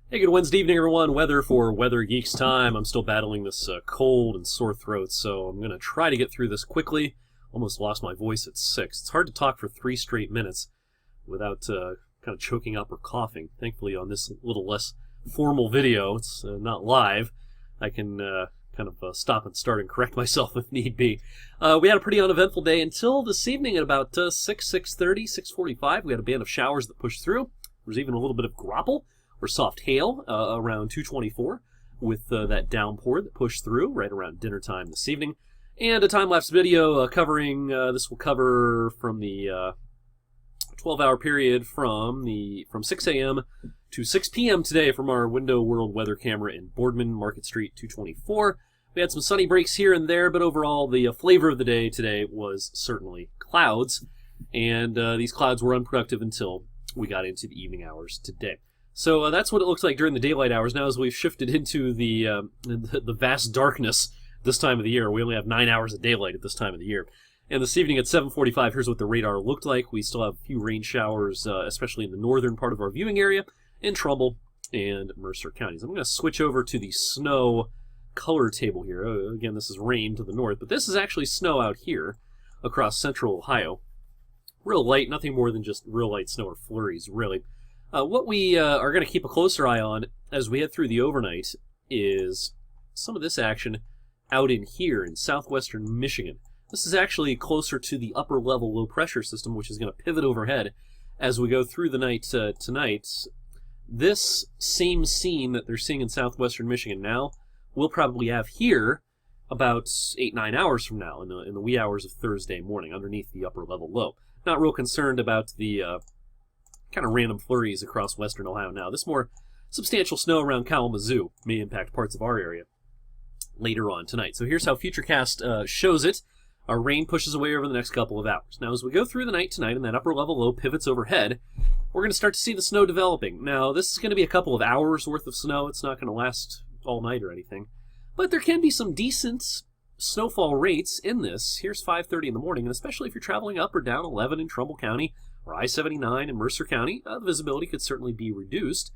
Hey, good Wednesday evening, everyone. Weather for Weather Geeks time. I'm still battling this cold and sore throat, so I'm going to try to get through this quickly. Almost lost my voice at 6. It's hard to talk for 3 straight minutes without kind of choking up or coughing. Thankfully, on this little less formal video, it's not live. I can stop and start and correct myself if need be. We had a pretty uneventful day until this evening at about 6:30, 6:45. We had a band of showers that pushed through. There was even a little bit of grapple or soft hail around 2:24 with that downpour that pushed through right around dinner time this evening. And a time-lapse video covering, this will cover from the 12-hour period from 6 a.m. to 6 p.m. today from our Window World weather camera in Boardman, Market Street, 224. We had some sunny breaks here and there, but overall the flavor of the day today was certainly clouds. And these clouds were unproductive until we got into the evening hours today. So that's what it looks like during the daylight hours. Now as we've shifted into the vast darkness this time of the year, we only have 9 hours of daylight at this time of the year. And this evening at 7:45, here's what the radar looked like. We still have a few rain showers, especially in the northern part of our viewing area, in Trumbull and Mercer counties. I'm going to switch over to the snow color table here. Again, this is rain to the north, but this is actually snow out here across central Ohio. Real light, nothing more than just real light snow or flurries, really. What we are going to keep a closer eye on as we head through the overnight is some of this action out in here in southwestern Michigan. This is actually closer to the upper level low pressure system, which is going to pivot overhead as we go through the night tonight. This same scene that they're seeing in southwestern Michigan now, we'll probably have here about 8-9 hours from now in the wee hours of Thursday morning underneath the upper level low. Not real concerned about the kind of random flurries across western Ohio now. This more substantial snow around Kalamazoo may impact parts of our area later on tonight. So here's how Futurecast shows it. Our rain pushes away over the next couple of hours. Now as we go through the night tonight and that upper level low pivots overhead, we're going to start to see the snow developing. Now this is going to be a couple of hours worth of snow. It's not going to last all night or anything. But there can be some decent snowfall rates in this. Here's 5:30 in the morning, and especially if you're traveling up or down 11 in Trumbull County or I-79 in Mercer County, the visibility could certainly be reduced,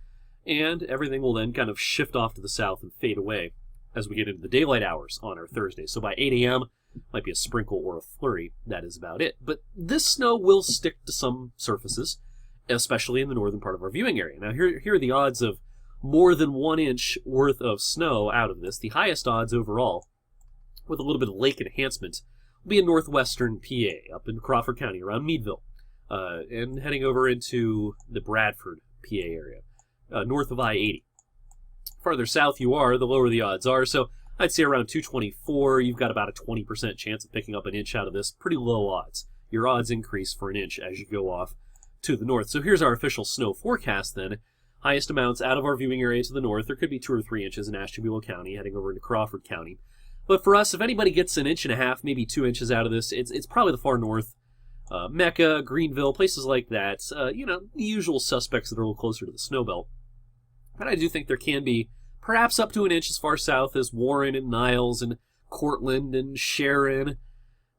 and everything will then kind of shift off to the south and fade away as we get into the daylight hours on our Thursday. So by 8 a.m., might be a sprinkle or a flurry. That is about it. But this snow will stick to some surfaces, especially in the northern part of our viewing area. Now here are the odds of more than 1 inch worth of snow out of this. The highest odds overall, with a little bit of lake enhancement, will be in northwestern PA, up in Crawford County, around Meadville, and heading over into the Bradford, PA area, north of I-80. Farther south you are, the lower the odds are. So I'd say around 224, you've got about a 20% chance of picking up an inch out of this. Pretty low odds. Your odds increase for an inch as you go off to the north. So here's our official snow forecast then. Highest amounts out of our viewing area to the north. There could be 2 or 3 inches in Ashtabula County, heading over into Crawford County. But for us, if anybody gets an inch and a half, maybe 2 inches out of this, it's probably the far north. Mecca, Greenville, places like that. The usual suspects that are a little closer to the snow belt. But I do think there can be perhaps up to an inch as far south as Warren and Niles and Cortland and Sharon,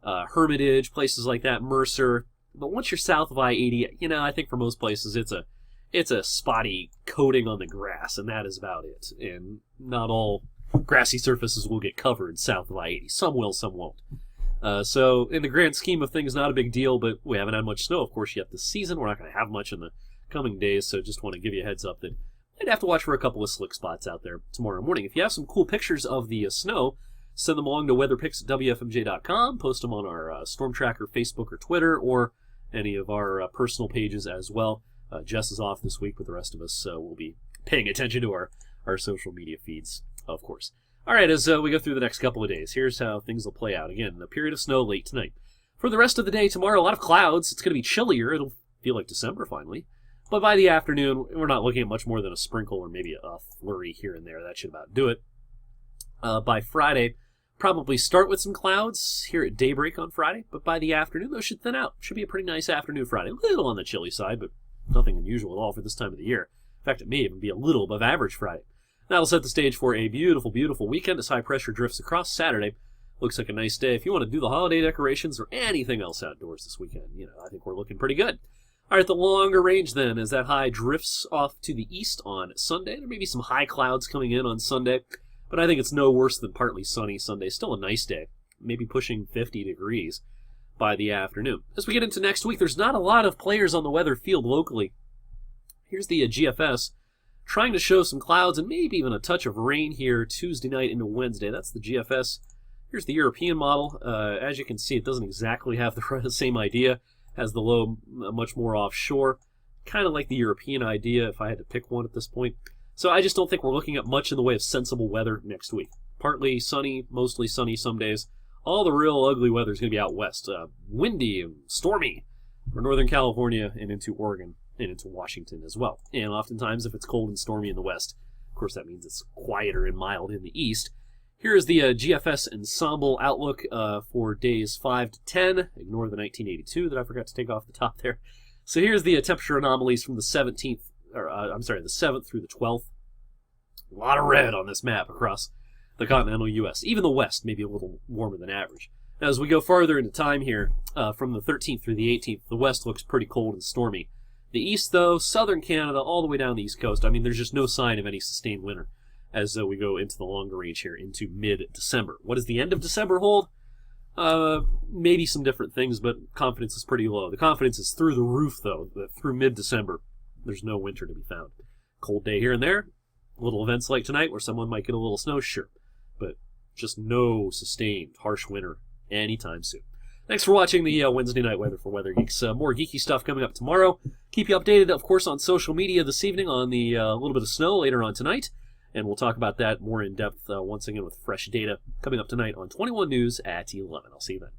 Hermitage, places like that, Mercer. But once you're south of I-80, I think for most places it's a spotty coating on the grass, and that is about it. And not all grassy surfaces will get covered south of I-80. Some will, some won't. So in the grand scheme of things, not a big deal, but we haven't had much snow, of course, yet this season. We're not going to have much in the coming days, so just want to give you a heads up that I'd have to watch for a couple of slick spots out there tomorrow morning. If you have some cool pictures of the snow, send them along to weatherpics@wfmj.com. Post them on our Storm Tracker Facebook or Twitter, or any of our personal pages as well. Jess is off this week, but the rest of us will be paying attention to our social media feeds, of course. All right, as we go through the next couple of days, here's how things will play out. Again, a period of snow late tonight. For the rest of the day tomorrow, a lot of clouds. It's going to be chillier. It'll feel like December finally. But by the afternoon, we're not looking at much more than a sprinkle or maybe a flurry here and there. That should about do it. By Friday, probably start with some clouds here at daybreak on Friday. But by the afternoon, those should thin out. Should be a pretty nice afternoon Friday. A little on the chilly side, but nothing unusual at all for this time of the year. In fact, it may even be a little above average Friday. That'll set the stage for a beautiful, beautiful weekend as high pressure drifts across Saturday. Looks like a nice day. If you want to do the holiday decorations or anything else outdoors this weekend, I think we're looking pretty good. All right, the longer range then, as that high drifts off to the east on Sunday. There may be some high clouds coming in on Sunday, but I think it's no worse than partly sunny Sunday. Still a nice day, maybe pushing 50 degrees by the afternoon. As we get into next week, there's not a lot of players on the weather field locally. Here's the GFS trying to show some clouds and maybe even a touch of rain here Tuesday night into Wednesday. That's the GFS. Here's the European model. As you can see, it doesn't exactly have the same idea. Has the low much more offshore. Kind of like the European idea if I had to pick one at this point. So I just don't think we're looking at much in the way of sensible weather next week. Partly sunny, mostly sunny some days. All the real ugly weather is going to be out west. Windy and stormy for Northern California and into Oregon and into Washington as well. And oftentimes if it's cold and stormy in the west, of course that means it's quieter and mild in the east. Here is the GFS ensemble outlook for days 5 to 10. Ignore the 1982 that I forgot to take off the top there. So here's the temperature anomalies from the 17th, the 7th through the 12th. A lot of red on this map across the continental U.S. Even the west may be a little warmer than average. Now, as we go farther into time here, from the 13th through the 18th, the west looks pretty cold and stormy. The east, though, southern Canada, all the way down the east coast, I mean, there's just no sign of any sustained winter as we go into the longer range here into mid-December. What does the end of December hold? Maybe some different things, but confidence is pretty low. The confidence is through the roof, though, that through mid-December, there's no winter to be found. Cold day here and there, little events like tonight where someone might get a little snow, sure, but just no sustained harsh winter anytime soon. Thanks for watching the Wednesday night weather for Weather Geeks. More geeky stuff coming up tomorrow. Keep you updated, of course, on social media this evening on the little bit of snow later on tonight. And we'll talk about that more in depth once again with fresh data coming up tonight on 21 News at 11. I'll see you then.